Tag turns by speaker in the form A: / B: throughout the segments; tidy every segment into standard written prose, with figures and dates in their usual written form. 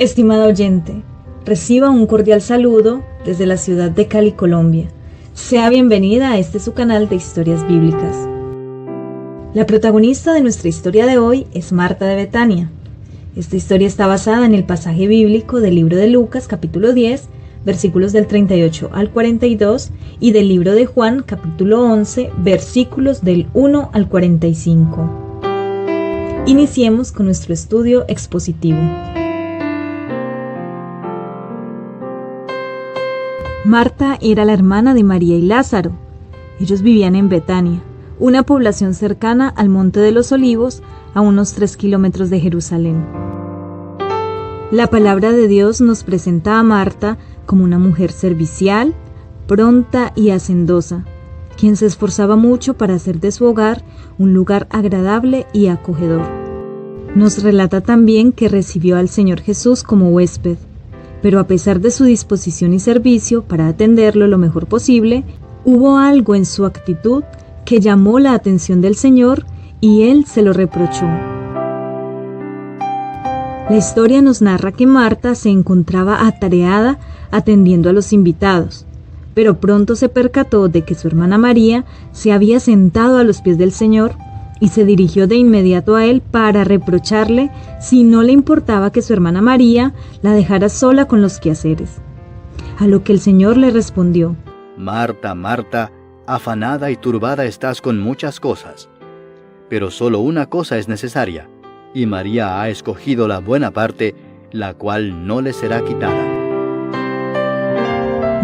A: Estimado oyente, reciba un cordial saludo desde la ciudad de Cali, Colombia. Sea bienvenida a este su canal de historias bíblicas. La protagonista de nuestra historia de hoy es Marta de Betania. Esta historia está basada en el pasaje bíblico del libro de Lucas, capítulo 10, versículos del 38 al 42, y del libro de Juan, capítulo 11, versículos del 1 al 45. Iniciemos con nuestro estudio expositivo. Marta era la hermana de María y Lázaro. Ellos vivían en Betania, una población cercana al Monte de los Olivos, a unos 3 kilómetros de Jerusalén. La palabra de Dios nos presenta a Marta como una mujer servicial, pronta y hacendosa, quien se esforzaba mucho para hacer de su hogar un lugar agradable y acogedor. Nos relata también que recibió al Señor Jesús como huésped, pero a pesar de su disposición y servicio para atenderlo lo mejor posible, hubo algo en su actitud que llamó la atención del Señor y Él se lo reprochó. La historia nos narra que Marta se encontraba atareada atendiendo a los invitados, pero pronto se percató de que su hermana María se había sentado a los pies del Señor y se dirigió de inmediato a él para reprocharle si no le importaba que su hermana María la dejara sola con los quehaceres. A lo que el Señor le respondió:
B: Marta, Marta, afanada y turbada estás con muchas cosas, pero solo una cosa es necesaria, y María ha escogido la buena parte, la cual no le será quitada.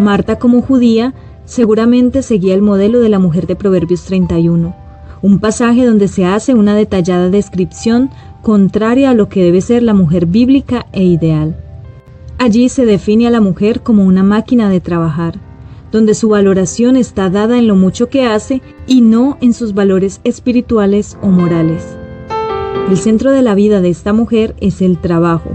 A: Marta, como judía, seguramente seguía el modelo de la mujer de Proverbios 31, un pasaje donde se hace una detallada descripción contraria a lo que debe ser la mujer bíblica e ideal. Allí se define a la mujer como una máquina de trabajar, donde su valoración está dada en lo mucho que hace y no en sus valores espirituales o morales. El centro de la vida de esta mujer es el trabajo.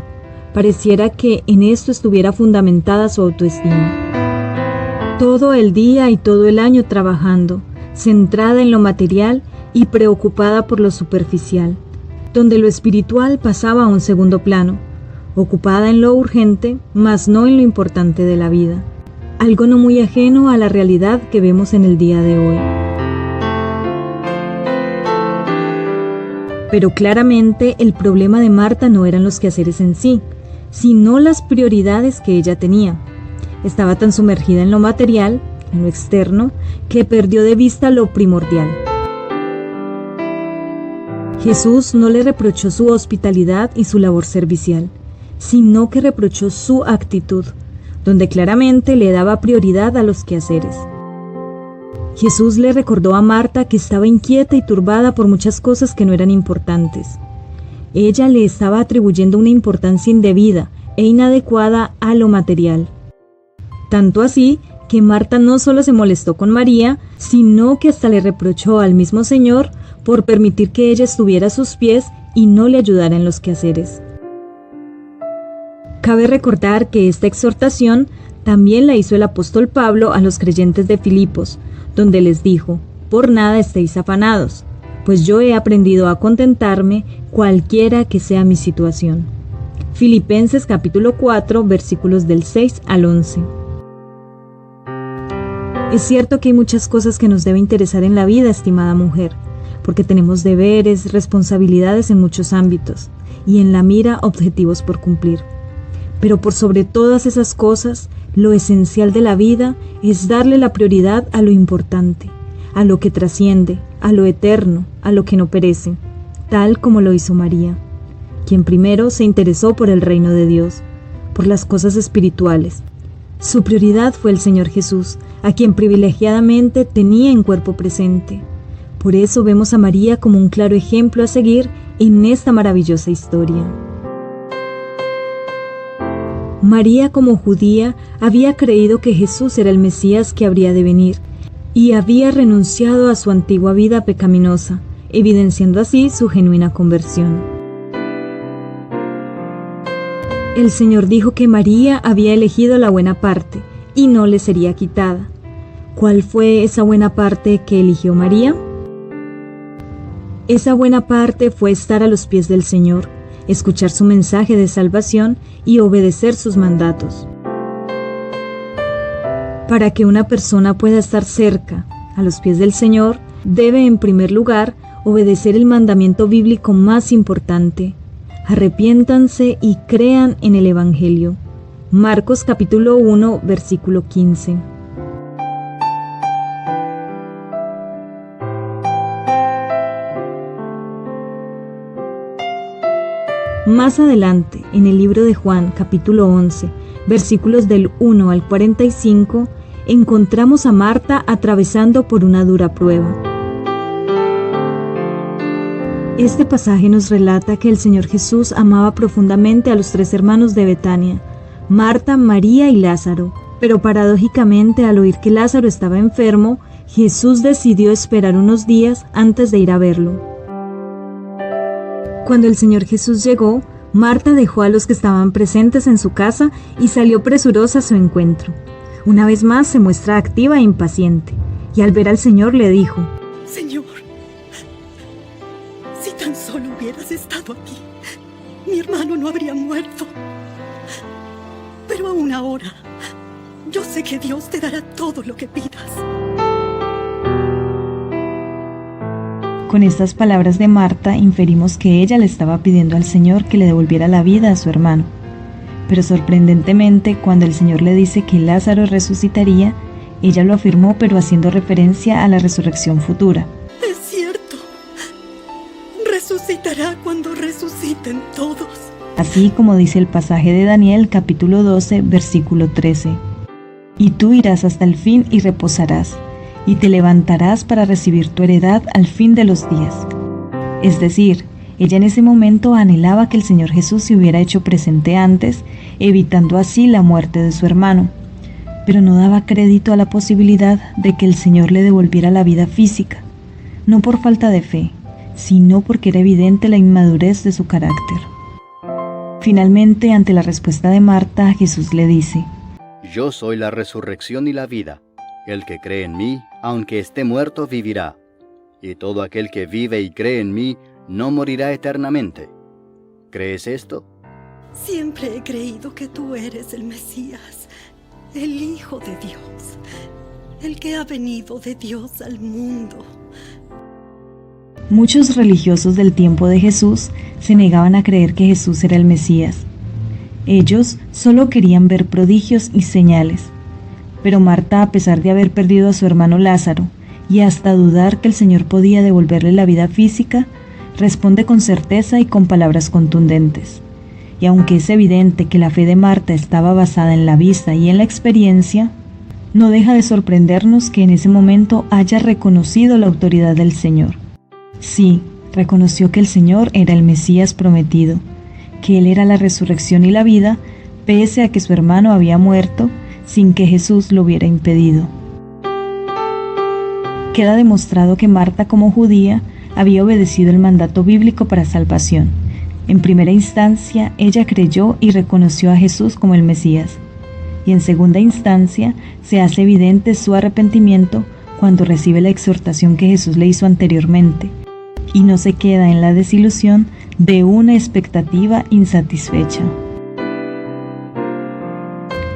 A: Pareciera que en esto estuviera fundamentada su autoestima. Todo el día y todo el año trabajando, centrada en lo material y preocupada por lo superficial, donde lo espiritual pasaba a un segundo plano, ocupada en lo urgente, mas no en lo importante de la vida. Algo no muy ajeno a la realidad que vemos en el día de hoy. Pero claramente el problema de Marta no eran los quehaceres en sí, sino las prioridades que ella tenía. Estaba tan sumergida en lo material, en lo externo, que perdió de vista lo primordial. Jesús no le reprochó su hospitalidad y su labor servicial, sino que reprochó su actitud, donde claramente le daba prioridad a los quehaceres. Jesús le recordó a Marta que estaba inquieta y turbada por muchas cosas que no eran importantes. Ella le estaba atribuyendo una importancia indebida e inadecuada a lo material. Tanto así que Marta no solo se molestó con María, sino que hasta le reprochó al mismo Señor por permitir que ella estuviera a sus pies y no le ayudara en los quehaceres. Cabe recordar que esta exhortación también la hizo el apóstol Pablo a los creyentes de Filipos, donde les dijo: por nada estéis afanados, pues yo he aprendido a contentarme cualquiera que sea mi situación. Filipenses capítulo 4, versículos del 6 al 11. Es cierto que hay muchas cosas que nos debe interesar en la vida, estimada mujer, porque tenemos deberes, responsabilidades en muchos ámbitos, y en la mira objetivos por cumplir. Pero por sobre todas esas cosas, lo esencial de la vida es darle la prioridad a lo importante, a lo que trasciende, a lo eterno, a lo que no perece, tal como lo hizo María, quien primero se interesó por el reino de Dios, por las cosas espirituales. Su prioridad fue el Señor Jesús, a quien privilegiadamente tenía en cuerpo presente. Por eso vemos a María como un claro ejemplo a seguir en esta maravillosa historia. María, como judía, había creído que Jesús era el Mesías que habría de venir, y había renunciado a su antigua vida pecaminosa, evidenciando así su genuina conversión. El Señor dijo que María había elegido la buena parte, y no le sería quitada. ¿Cuál fue esa buena parte que eligió María? Esa buena parte fue estar a los pies del Señor, escuchar su mensaje de salvación y obedecer sus mandatos. Para que una persona pueda estar cerca, a los pies del Señor, debe en primer lugar obedecer el mandamiento bíblico más importante: arrepiéntanse y crean en el Evangelio. Marcos capítulo 1, versículo 15. Más adelante, en el libro de Juan, capítulo 11, versículos del 1 al 45, encontramos a Marta atravesando por una dura prueba. Este pasaje nos relata que el Señor Jesús amaba profundamente a los 3 hermanos de Betania, Marta, María y Lázaro, pero paradójicamente, al oír que Lázaro estaba enfermo, Jesús decidió esperar unos días antes de ir a verlo. Cuando el Señor Jesús llegó, Marta dejó a los que estaban presentes en su casa y salió presurosa a su encuentro. Una vez más se muestra activa e impaciente, y al ver al Señor le dijo:
C: Señor, si tan solo hubieras estado aquí, mi hermano no habría muerto. Pero aún ahora, yo sé que Dios te dará todo lo que pidas.
A: Con estas palabras de Marta inferimos que ella le estaba pidiendo al Señor que le devolviera la vida a su hermano. Pero sorprendentemente, cuando el Señor le dice que Lázaro resucitaría, ella lo afirmó, pero haciendo referencia a la resurrección futura.
C: Es cierto, resucitará cuando resuciten todos.
A: Así como dice el pasaje de Daniel capítulo 12, versículo 13. Y tú irás hasta el fin y reposarás, y te levantarás para recibir tu heredad al fin de los días. Es decir, ella en ese momento anhelaba que el Señor Jesús se hubiera hecho presente antes, evitando así la muerte de su hermano, pero no daba crédito a la posibilidad de que el Señor le devolviera la vida física, no por falta de fe, sino porque era evidente la inmadurez de su carácter. Finalmente, ante la respuesta de Marta, Jesús le dice:
B: Yo soy la resurrección y la vida. El que cree en mí, aunque esté muerto, vivirá. Y todo aquel que vive y cree en mí, no morirá eternamente. ¿Crees esto?
C: Siempre he creído que tú eres el Mesías, el Hijo de Dios, el que ha venido de Dios al mundo.
A: Muchos religiosos del tiempo de Jesús se negaban a creer que Jesús era el Mesías. Ellos solo querían ver prodigios y señales. Pero Marta, a pesar de haber perdido a su hermano Lázaro y hasta dudar que el Señor podía devolverle la vida física, responde con certeza y con palabras contundentes. Y aunque es evidente que la fe de Marta estaba basada en la vista y en la experiencia, no deja de sorprendernos que en ese momento haya reconocido la autoridad del Señor. Sí, reconoció que el Señor era el Mesías prometido, que Él era la resurrección y la vida, pese a que su hermano había muerto, sin que Jesús lo hubiera impedido. Queda demostrado que Marta, como judía, había obedecido el mandato bíblico para salvación. En primera instancia, ella creyó y reconoció a Jesús como el Mesías. Y en segunda instancia, se hace evidente su arrepentimiento cuando recibe la exhortación que Jesús le hizo anteriormente, y no se queda en la desilusión de una expectativa insatisfecha.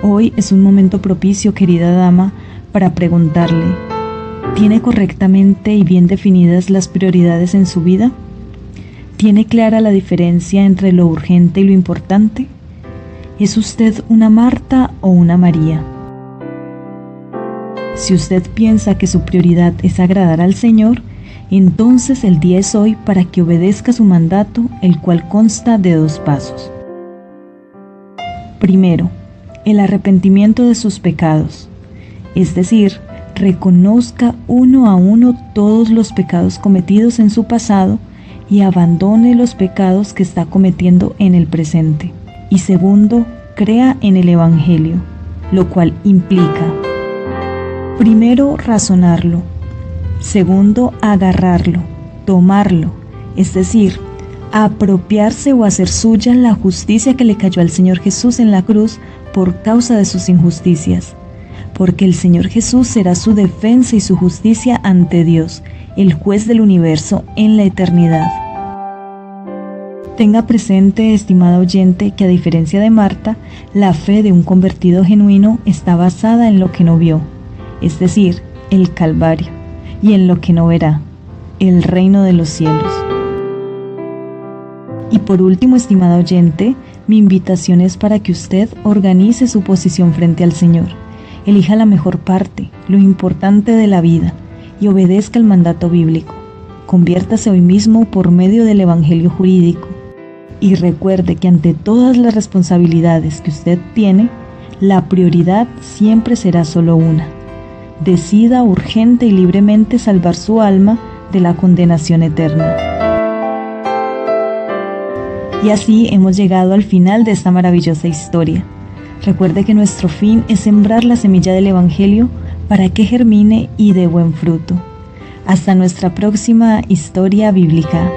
A: Hoy es un momento propicio, querida dama, para preguntarle: ¿tiene correctamente y bien definidas las prioridades en su vida? ¿Tiene clara la diferencia entre lo urgente y lo importante? ¿Es usted una Marta o una María? Si usted piensa que su prioridad es agradar al Señor, entonces el día es hoy para que obedezca su mandato, el cual consta de 2 pasos. Primero, el arrepentimiento de sus pecados, es decir, reconozca uno a uno todos los pecados cometidos en su pasado y abandone los pecados que está cometiendo en el presente. Y segundo, crea en el Evangelio, lo cual implica: primero, razonarlo; segundo, agarrarlo, tomarlo, es decir, apropiarse o hacer suya la justicia que le cayó al Señor Jesús en la cruz por causa de sus injusticias, porque el Señor Jesús será su defensa y su justicia ante Dios, el juez del universo, en la eternidad. Tenga presente, estimada oyente, que a diferencia de Marta, la fe de un convertido genuino está basada en lo que no vio, es decir, el Calvario, y en lo que no verá, el reino de los cielos. Y por último, estimada oyente, mi invitación es para que usted organice su posición frente al Señor. Elija la mejor parte, lo importante de la vida, y obedezca el mandato bíblico. Conviértase hoy mismo por medio del Evangelio jurídico. Y recuerde que ante todas las responsabilidades que usted tiene, la prioridad siempre será solo una. Decida urgente y libremente salvar su alma de la condenación eterna. Y así hemos llegado al final de esta maravillosa historia. Recuerde que nuestro fin es sembrar la semilla del Evangelio para que germine y dé buen fruto. Hasta nuestra próxima historia bíblica.